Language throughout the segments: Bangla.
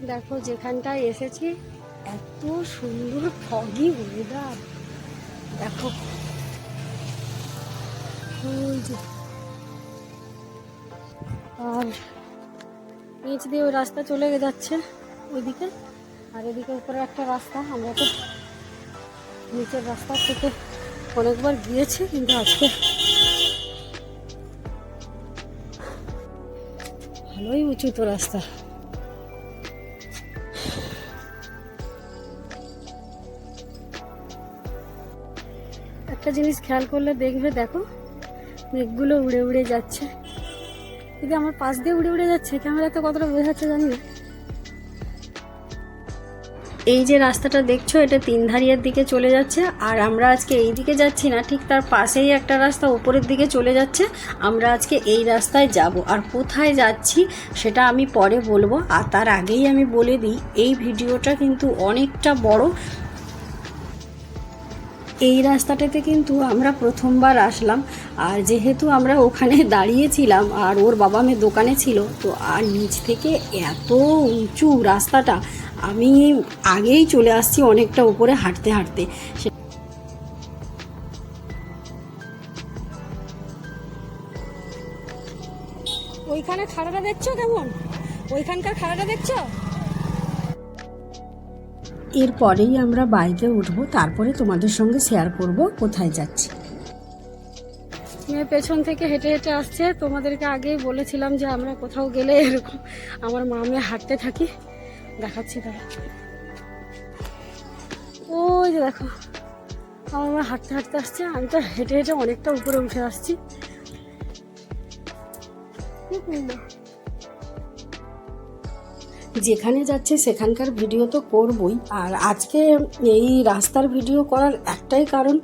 দেখো যেখানটায় এসেছি এত সুন্দর ফগি ওয়েদার। দেখো আর নিচ দিয়ে ওই রাস্তা চলে যাচ্ছে ওইদিকে, আর এদিকে উপরে একটা রাস্তা। আমরা তো নিচের রাস্তা থেকে অনেকবার গিয়েছি, কিন্তু আজকে ভালোই উঁচু তো রাস্তা। একটা জিনিস খেয়াল করলে দেখবে, দেখো মেঘগুলো উড়ে উড়ে যাচ্ছে। যদি আমার পাশ দিয়ে উড়ে উড়ে যাচ্ছে, ক্যামেরাতে কতটা বোঝাচ্ছে জানি না। এই যে রাস্তাটা দেখছো, এটা তিনধারিয়ার দিকে চলে যাচ্ছে, আর আমরা আজকে এই দিকে যাচ্ছি না, ঠিক তার পাশেই একটা রাস্তা উপরের দিকে চলে যাচ্ছে। আমরা আজকে এই রাস্তায় যাব, আর কোথায় যাচ্ছি সেটা আমি পরে বলবো। আর তার আগেই আমি বলে দিই, এই ভিডিওটা কিন্তু অনেকটা বড়। এই রাস্তাটাতে কিন্তু আমরা প্রথমবার আসলাম, আর যেহেতু আমরা ওখানে দাঁড়িয়েছিলাম আর ওর বাবা মেয়ে দোকানে ছিল, তো আর নিচ থেকে এত উঁচু রাস্তাটা, আমি আগেই চলে আসছি অনেকটা উপরে হাঁটতে হাঁটতে। ওইখানে খাড়াটা দেখছো কেমন, ওইখানকার খাড়াটা দেখছো। এরপরেই আমরা বাইকে উঠবো, তারপরে তোমাদের সঙ্গে শেয়ার করব কোথায় যাচ্ছি। মেয়ে পেছন থেকে হেঁটে হেঁটে আসছে। তোমাদেরকে আগেই বলেছিলাম যে আমরা কোথাও গেলে এরকম আমার মা মেয়ে হাঁটতে থাকি। দেখাচ্ছি তাহলে, ওই যে দেখো আমার মা হাঁটতে হাঁটতে আসছে, আমি তো হেঁটে হেঁটে অনেকটা উপরে উঠে আসছি। যেখানে যাচ্ছে সেখানকার ভিডিও তো করবই, আর আজকে এই রাস্তার ভিডিও করার একটাই কারণ,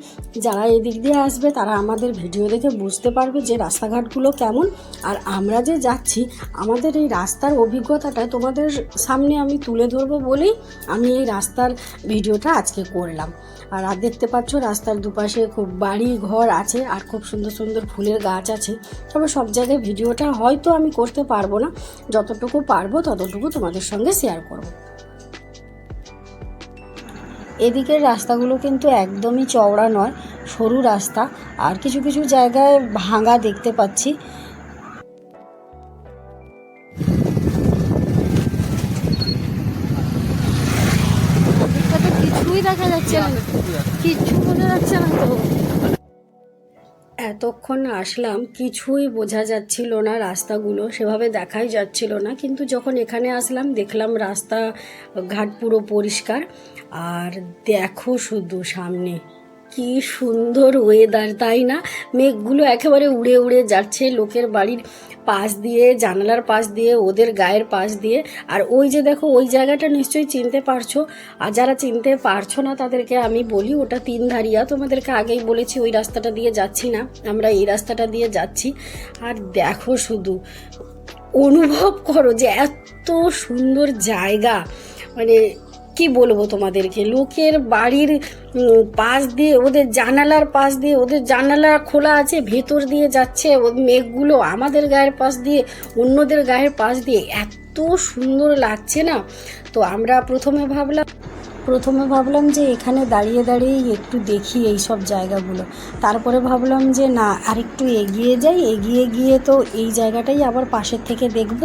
যারা এদিক দিয়ে আসবে তারা আমাদের ভিডিও দেখে বুঝতে পারবে যে রাস্তাঘাটগুলো কেমন। আর আমরা যে যাচ্ছি, আমাদের এই রাস্তার অভিজ্ঞতাটা তোমাদের সামনে আমি তুলে ধরবো বলেই আমি এই রাস্তার ভিডিওটা আজকে করলাম। আর দেখতে পাচ্ছ রাস্তার দুপাশে খুব বাড়ি ঘর আছে, আর খুব সুন্দর সুন্দর ফুলের গাছ আছে। তবে সব জায়গায় ভিডিওটা হয়তো আমি করতে পারবো না, যতটুকু পারবো ততটুকু তোমাদের সঙ্গে শেয়ার করব। এদিকের রাস্তাগুলো কিন্তু একদমই চওড়া নয়, সরু রাস্তা, আর কিছু কিছু জায়গায় ভাঙা দেখতে পাচ্ছি। কিছুই দেখা যাচ্ছে না, কিছু বোঝা যাচ্ছে না তো। এতক্ষণ আসলাম, কিছুই বোঝা যাচ্ছিল না, রাস্তাগুলো সেভাবে দেখাই যাচ্ছিল না, কিন্তু যখন এখানে আসলাম দেখলাম রাস্তা ঘাট পুরো পরিষ্কার। আর দেখো শুধু সামনে কি সুন্দর ওয়েদার, তাই না? মেঘগুলো একেবারে উড়ে উড়ে যাচ্ছে লোকের বাড়ির পাশ দিয়ে, জানালার পাশ দিয়ে, ওদের গায়ের পাশ দিয়ে। আর ওই যে দেখো ওই জায়গাটা নিশ্চয়ই চিনতে পারছো, আর যারা চিনতে পারছো না তাদেরকে আমি বলি, ওটা তিনধারিয়া। তোমাদেরকে আগেই বলেছি ওই রাস্তাটা দিয়ে যাচ্ছি না, আমরা এই রাস্তাটা দিয়ে যাচ্ছি। আর দেখো শুধু, অনুভব করো যে এত সুন্দর জায়গা, মানে কি বলবো তোমাদেরকে। লোকের বাড়ির পাশ দিয়ে, ওদের জানালার পাশ দিয়ে, ওদের জানালা খোলা আছে, ভেতর দিয়ে যাচ্ছে মেঘগুলো, আমাদের গায়ের পাশ দিয়ে, অন্যদের গায়ের পাশ দিয়ে, এত সুন্দর লাগছে না। তো আমরা প্রথমে ভাবলাম যে এখানে দাঁড়িয়ে দাঁড়িয়েই একটু দেখি এই সব জায়গাগুলো। তারপরে ভাবলাম যে না, আরেকটু এগিয়ে যাই, এগিয়ে গিয়ে তো এই জায়গাটাই আবার পাশের থেকে দেখব।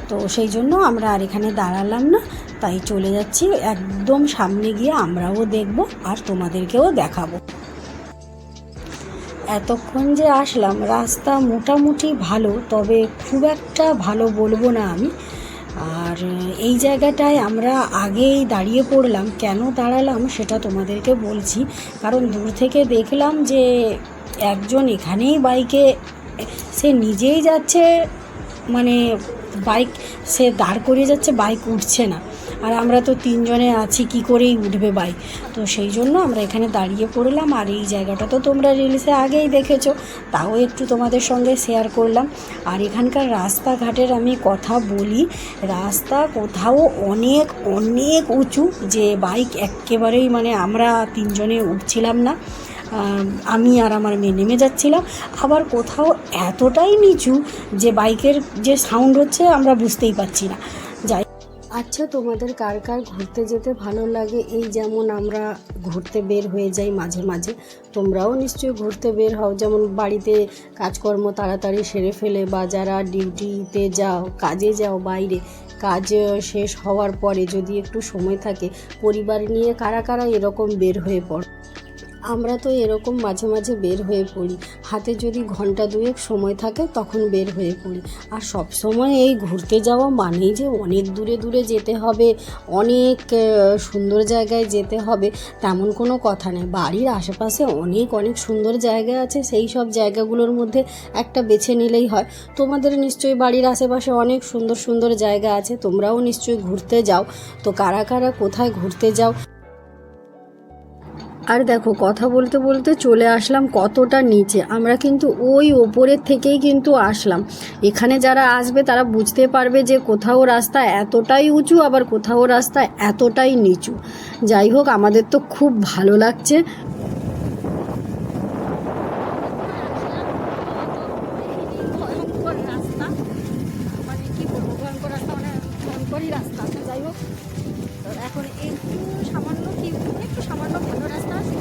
তো সেই জন্য আমরা আর এখানে দাঁড়ালাম না, তাই চলে যাচ্ছি একদম সামনে গিয়ে আমরাও দেখব আর তোমাদেরকেও দেখাবো। এতক্ষণ যে আসলাম, রাস্তা মোটামুটি ভালো, তবে খুব একটা ভালো বলবো না আমি। আর এই জায়গাটায় আমরা আগেই দাঁড়িয়ে পড়লাম, কেন দাঁড়ালাম সেটা তোমাদেরকে বলছি। কারণ দূর থেকে দেখলাম যে একজন এখানেই বাইকে, সে নিজেই যাচ্ছে, মানে বাইক সে দাঁড় করিয়ে যাচ্ছে, বাইক উঠছে না। আর আমরা তো তিনজনে আছি, কি করেই উঠবে বাইক। তো সেই জন্য আমরা এখানে দাঁড়িয়ে পড়লাম। আর এই জায়গাটা তো তোমরা রিলসে আগেই দেখেছো, তাও একটু তোমাদের সঙ্গে শেয়ার করলাম। আর এখানকার রাস্তাঘাটের আমি কথা বলি, রাস্তা কোথাও অনেক অনেক উঁচু, যে বাইক একেবারেই, মানে আমরা তিনজনে উঠছিলাম না, আমি আর আমার মেয়ে নেমে যাচ্ছিলাম। আবার কোথাও এতটাই নিচু যে বাইকের যে সাউন্ড হচ্ছে আমরা বুঝতেই পারছি না। যাই, আচ্ছা, তোমাদের কার কার ঘুরতে যেতে ভালো লাগে? এই যেমন আমরা ঘুরতে বের হয়ে যাই মাঝে মাঝে, তোমরাও নিশ্চয়ই ঘুরতে বের হও, যেমন বাড়িতে কাজকর্ম তাড়াতাড়ি সেরে ফেলে, বা যারা ডিউটিতে যাও, কাজে যাও বাইরে, কাজ শেষ হওয়ার পরে যদি একটু সময় থাকে, পরিবার নিয়ে কারা কারা এরকম বের হয়ে পড়ো? আমরা তো এরকম মাঝে মাঝে বের হয়ে পড়ি, হাতে যদি ঘন্টা দুয়েক সময় থাকে তখন বের হয়ে পড়ি। আর সব সময় এই ঘুরতে যাওয়া মানেই যে অনেক দূরে দূরে যেতে হবে, অনেক সুন্দর জায়গায় যেতে হবে, তেমন কোনো কথা নেই। বাড়ির আশেপাশে অনেক অনেক সুন্দর জায়গা আছে, সেই সব জায়গাগুলোর মধ্যে একটা বেছে নিলেই হয়। তোমাদের নিশ্চয়ই বাড়ির আশেপাশে অনেক সুন্দর সুন্দর জায়গা আছে, তোমরাও নিশ্চয়ই ঘুরতে যাও। তো কারা কারা কোথায় ঘুরতে যাও? আর দেখো, কথা বলতে বলতে চলে আসলাম কতটা নিচে। আমরা কিন্তু ওই ওপরের থেকেই কিন্তু আসলাম। এখানে যারা আসবে তারা বুঝতে পারবে যে কোথাও রাস্তা এতটাই উঁচু, আবার কোথাও রাস্তা এতটাই নিচু। যাই হোক, আমাদের তো খুব ভালো লাগছে। রাস্তা, যাই হোক, এখন একটু সামান্য একটু সামান্য ভালো রাস্তা আছে।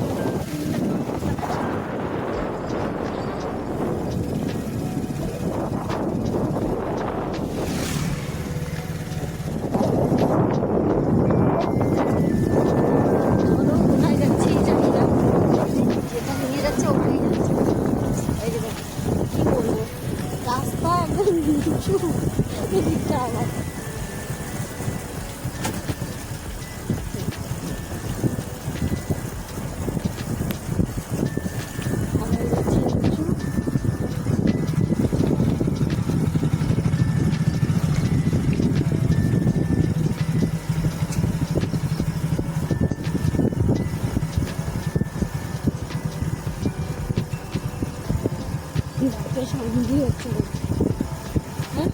কোথায় যাচ্ছি জানি না, যেটা নিয়ে যাচ্ছে ওখানেই যাচ্ছে। এই যে কি বলবো, রাস্তা একদম নিচু, এদিকটা আবার সামনে হচ্ছে। হ্যাঁ,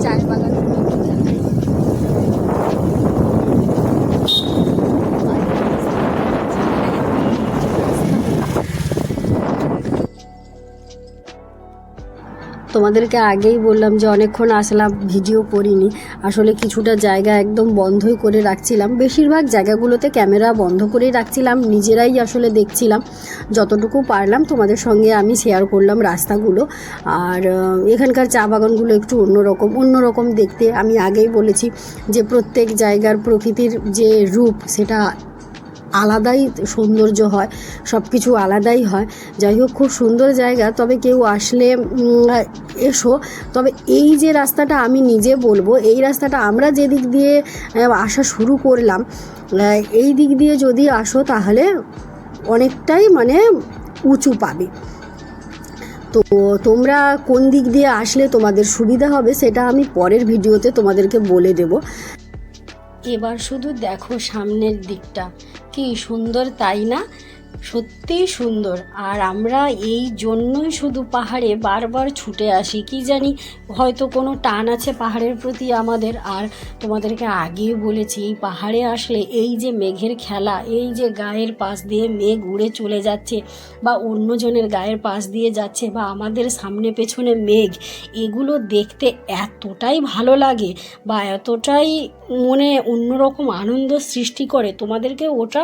চায়ের বাগান তোমাদেরকে আগেই বললাম যে অনেকক্ষণ আসলাম, ভিডিও করিনি। আসলে কিছুটা জায়গা একদম বন্ধই করে রাখছিলাম, বেশিরভাগ জায়গাগুলোতে ক্যামেরা বন্ধ করেই রাখছিলাম, নিজেরাই আসলে দেখছিলাম। যতটুকু পারলাম তোমাদের সঙ্গে আমি শেয়ার করলাম রাস্তাগুলো। আর এখানকার চা বাগানগুলো একটু অন্যরকম দেখতে। আমি আগেই বলেছি যে প্রত্যেক জায়গার প্রকৃতির যে রূপ সেটা আলাদাই সৌন্দর্য হয়, সব কিছু আলাদাই হয়। যাই হোক, খুব সুন্দর জায়গা। তবে কেউ আসলে এসো। তবে এই যে রাস্তাটা আমি নিজে বলবো, এই রাস্তাটা আমরা যে দিক দিয়ে আসা শুরু করলাম, এই দিক দিয়ে যদি আসো তাহলে অনেকটাই মানে উঁচু পাবে। তো তোমরা কোন দিক দিয়ে আসলে তোমাদের সুবিধা হবে সেটা আমি পরের ভিডিওতে তোমাদেরকে বলে দেব। এবার শুধু দেখো সামনের দিকটা কি সুন্দর, তাই না? সত্যিই সুন্দর। আর আমরা এই জন্যই শুধু পাহাড়ে বারবার ছুটে আসি, কি জানি হয়তো কোনো টান আছে পাহাড়ের প্রতি আমাদের। আর তোমাদেরকে আগেই বলেছি, এই পাহাড়ে আসলে এই যে মেঘের খেলা, এই যে গায়ের পাশ দিয়ে মেঘ উড়ে চলে যাচ্ছে, বা অন্যজনের গায়ের পাশ দিয়ে যাচ্ছে, বা আমাদের সামনে পেছনে মেঘ, এগুলো দেখতে এতটাই ভালো লাগে, বা এতটাই মনে অন্যরকম আনন্দ সৃষ্টি করে, তোমাদেরকে ওটা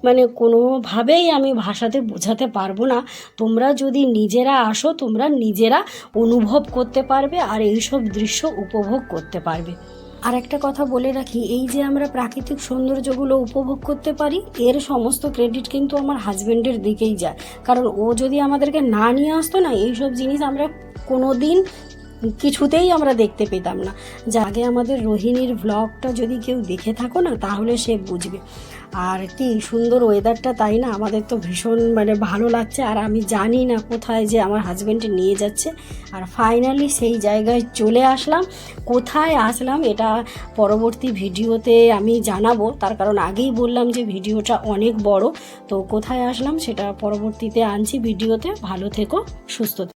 মানে কোনোভাবেই আমি ভাষাতে বোঝাতে পারবো না। তোমরা যদি নিজেরা আসো, তোমরা নিজেরা অনুভব করতে পারবে আর এইসব দৃশ্য উপভোগ করতে পারবে। আর একটা কথা বলে রাখি, এই যে আমরা প্রাকৃতিক সৌন্দর্যগুলো উপভোগ করতে পারি, এর সমস্ত ক্রেডিট কিন্তু আমার হাজব্যান্ডের দিকেই যায়। কারণ ও যদি আমাদেরকে না নিয়ে আসতো না, এইসব জিনিস আমরা কোনো দিন কিছুতেই আমরা দেখতে পেতাম না। যা আগে আমাদের রোহিণীর ভ্লগটা যদি কেউ দেখে থাকো না, তাহলে সে বুঝবে। আর কি সুন্দর ওয়েদারটা, তাই না? আমাদের তো ভীষণ মানে ভালো লাগছে। আর আমি জানি না কোথায় যে আমার হাজব্যান্ড নিয়ে যাচ্ছে। আর ফাইনালি সেই জায়গায় চলে আসলাম। কোথায় আসলাম এটা পরবর্তী ভিডিওতে আমি জানাবো, তার কারণ আগেই বললাম যে ভিডিওটা অনেক বড়। তো কোথায় আসলাম সেটা পরবর্তীতে আনছি ভিডিওতে। ভালো থেকো, সুস্থ থেকো।